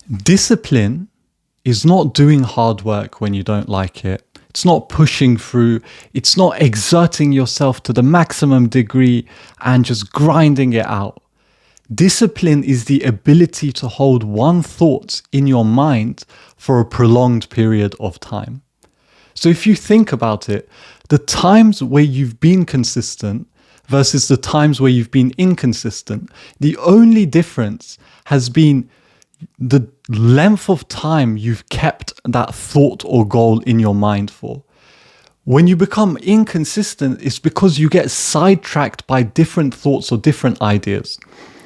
Discipline is not doing hard work when you don't like it. It's not pushing through. It's not exerting yourself to the maximum degree and just grinding it out. Discipline is the ability to hold one thought in your mind for a prolonged period of time. So if you think about it, the times where you've been consistent versus the times where you've been inconsistent, the only difference has been the length of time you've kept that thought or goal in your mind for. When you become inconsistent, it's because you get sidetracked by different thoughts or different ideas.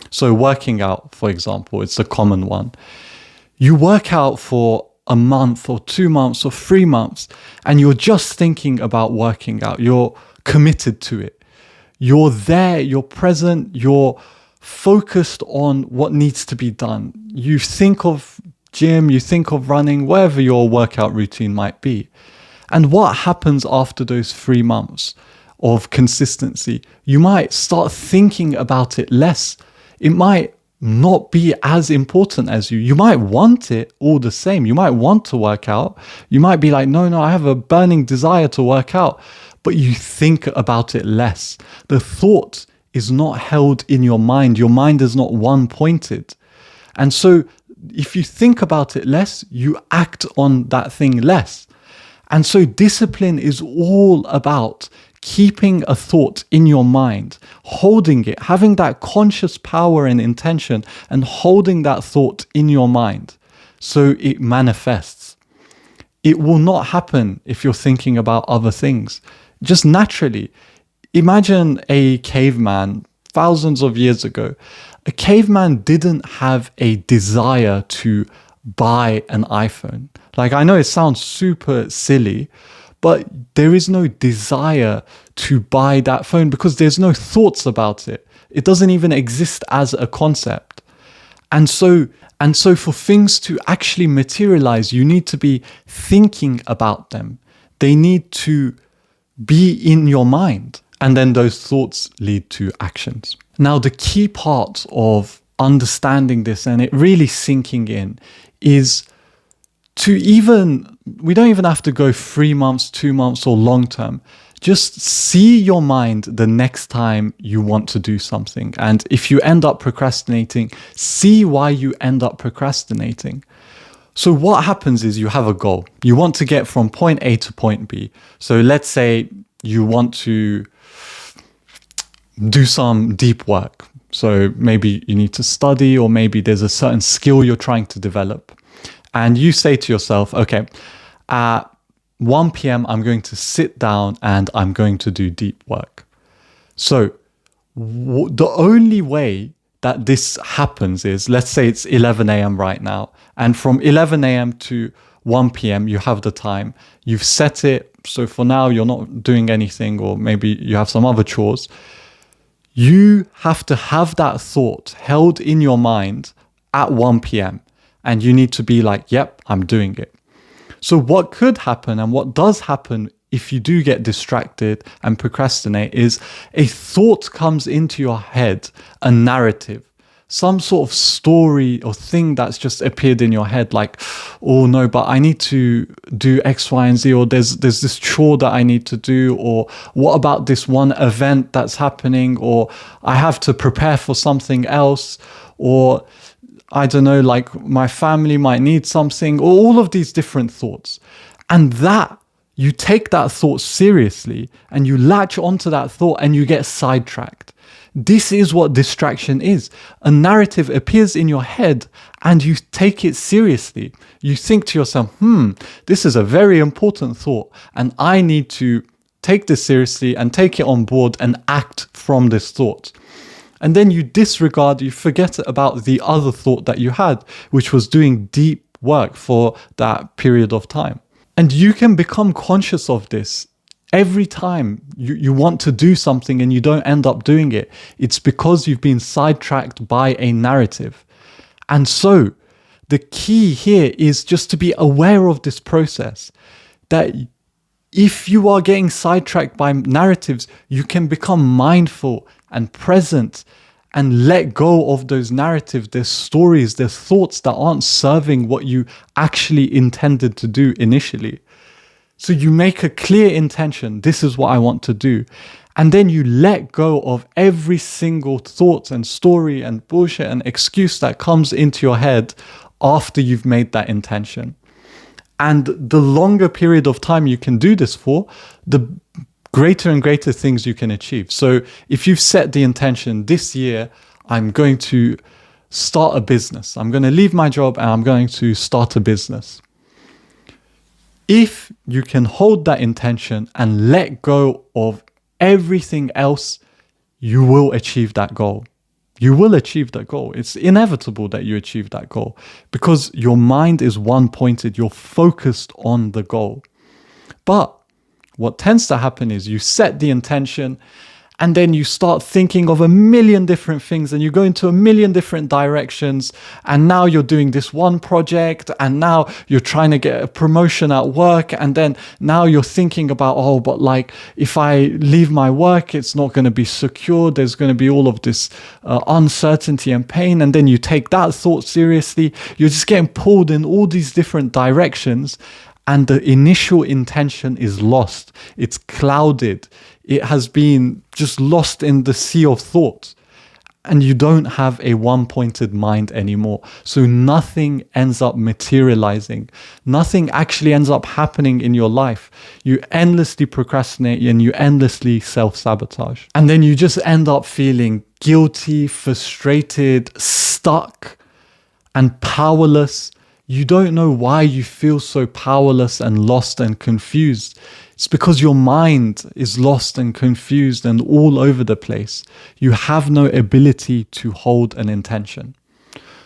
So working out, for example, it's a common one. You work out for a month or 2 months or 3 months, and you're just thinking about working out. You're committed to it. You're there, you're present, you're focused on what needs to be done. You think of gym, you think of running, whatever your workout routine might be. And what happens after those 3 months of consistency? You might start thinking about it less. It might not be as important as you. You might want it all the same. You might want to work out. You might be like, no, I have a burning desire to work out. But you think about it less. The thought is not held in your mind. Your mind is not one-pointed. And so if you think about it less, you act on that thing less. And so discipline is all about keeping a thought in your mind, holding it, having that conscious power and intention, and holding that thought in your mind so it manifests. It will not happen if you're thinking about other things. Just naturally. Imagine a caveman thousands of years ago. A caveman didn't have a desire to buy an iPhone. Like, I know it sounds super silly, but there is no desire to buy that phone because there's no thoughts about it. It doesn't even exist as a concept. And so for things to actually materialize, you need to be thinking about them. They need to be in your mind. And then those thoughts lead to actions. Now, the key part of understanding this and it really sinking in is we don't even have to go 3 months, 2 months or long term. Just see your mind the next time you want to do something. And if you end up procrastinating, see why you end up procrastinating. So what happens is you have a goal. You want to get from point A to point B. So let's say you want to do some deep work. So maybe you need to study, or maybe there's a certain skill you're trying to develop. And you say to yourself, okay, at 1 p.m., I'm going to sit down and I'm going to do deep work. So the only way that this happens is, let's say it's 11 a.m. right now. And from 11 a.m. to 1 p.m., you have the time. You've set it. So for now, you're not doing anything, or maybe you have some other chores. You have to have that thought held in your mind at 1 p.m. And you need to be like, yep, I'm doing it. So what could happen and what does happen if you do get distracted and procrastinate is a thought comes into your head, a narrative, some sort of story or thing that's just appeared in your head, like, oh no, but I need to do X, Y, and Z, or there's this chore that I need to do, or what about this one event that's happening, or I have to prepare for something else, or I don't know, like my family might need something, or all of these different thoughts. And that you take that thought seriously and you latch onto that thought and you get sidetracked. This is what distraction is. A narrative appears in your head and you take it seriously. You think to yourself, this is a very important thought and I need to take this seriously and take it on board and act from this thought. And then you forget about the other thought that you had, which was doing deep work for that period of time. And you can become conscious of this. Every time you want to do something and you don't end up doing it, it's because you've been sidetracked by a narrative. And so the key here is just to be aware of this process, that if you are getting sidetracked by narratives, you can become mindful and present and let go of those narratives, there's stories, there's thoughts that aren't serving what you actually intended to do initially. So you make a clear intention, this is what I want to do. And then you let go of every single thought and story and bullshit and excuse that comes into your head after you've made that intention. And the longer period of time you can do this for, the greater and greater things you can achieve. So if you've set the intention, this year, I'm going to start a business. I'm going to leave my job and I'm going to start a business. If you can hold that intention and let go of everything else, you will achieve that goal. You will achieve that goal. It's inevitable that you achieve that goal because your mind is one-pointed. You're focused on the goal. But what tends to happen is you set the intention and then you start thinking of a million different things and you go into a million different directions. And now you're doing this one project and now you're trying to get a promotion at work. And then now you're thinking about, oh, but like if I leave my work, it's not going to be secure. There's going to be all of this uncertainty and pain. And then you take that thought seriously. You're just getting pulled in all these different directions. And the initial intention is lost. It's clouded. It has been just lost in the sea of thoughts. And you don't have a one-pointed mind anymore. So nothing ends up materializing. Nothing actually ends up happening in your life. You endlessly procrastinate and you endlessly self-sabotage. And then you just end up feeling guilty, frustrated, stuck, and powerless. You don't know why you feel so powerless and lost and confused. It's because your mind is lost and confused and all over the place. You have no ability to hold an intention.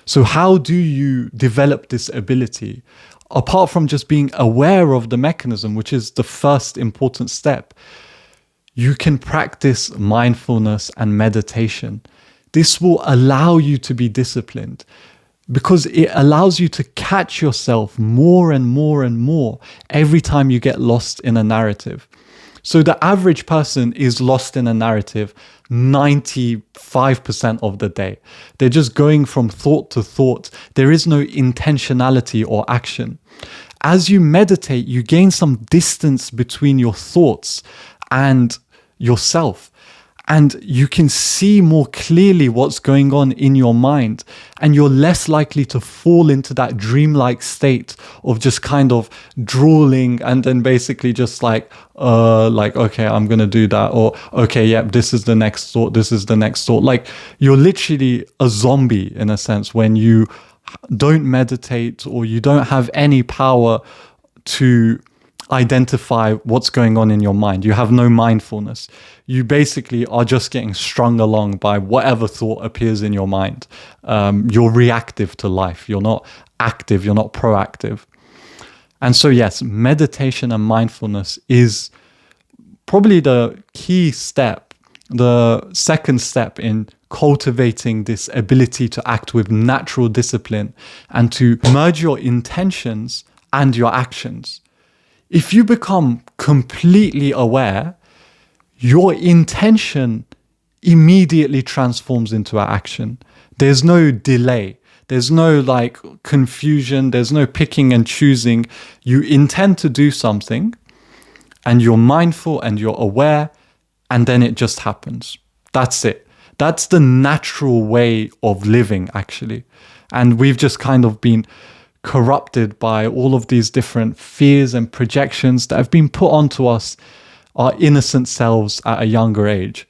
So how do you develop this ability? Apart from just being aware of the mechanism, which is the first important step, you can practice mindfulness and meditation. This will allow you to be disciplined, because it allows you to catch yourself more and more and more every time you get lost in a narrative. So the average person is lost in a narrative 95% of the day. They're just going from thought to thought. There is no intentionality or action. As you meditate, you gain some distance between your thoughts and yourself. And you can see more clearly what's going on in your mind. And you're less likely to fall into that dreamlike state of just kind of drooling and then basically just like, okay, I'm going to do that. Or, okay, yep, this is the next thought. This is the next thought. Like you're literally a zombie in a sense when you don't meditate or you don't have any power to identify what's going on in your mind. You have no mindfulness. You basically are just getting strung along by whatever thought appears in your mind. You're reactive to life. You're not active. You're not proactive. And so, yes, meditation and mindfulness is probably the key step, the second step in cultivating this ability to act with natural discipline and to merge your intentions and your actions. If you become completely aware, your intention immediately transforms into an action. There's no delay. There's no like confusion. There's no picking and choosing. You intend to do something and you're mindful and you're aware, and then it just happens. That's it. That's the natural way of living, actually. And we've just kind of been corrupted by all of these different fears and projections that have been put onto us, our innocent selves at a younger age.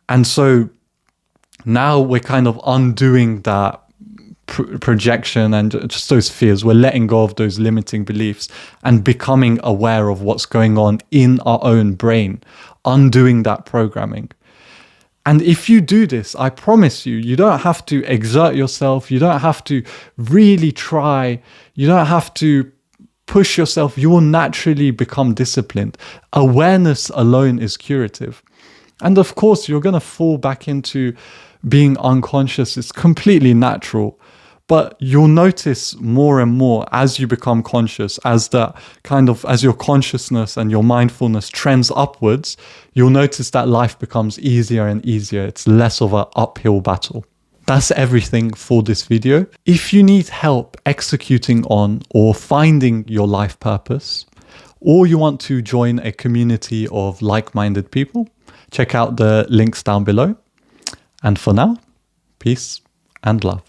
And so now we're kind of undoing that projection and just those fears. We're letting go of those limiting beliefs and becoming aware of what's going on in our own brain, undoing that programming. And if you do this, I promise you, you don't have to exert yourself. You don't have to really try. You don't have to push yourself. You will naturally become disciplined. Awareness alone is curative. And of course, you're going to fall back into being unconscious. It's completely natural. But you'll notice more and more as you become conscious, as your consciousness and your mindfulness trends upwards, you'll notice that life becomes easier and easier. It's less of an uphill battle. That's everything for this video. If you need help executing on or finding your life purpose, or you want to join a community of like-minded people, check out the links down below. And for now, peace and love.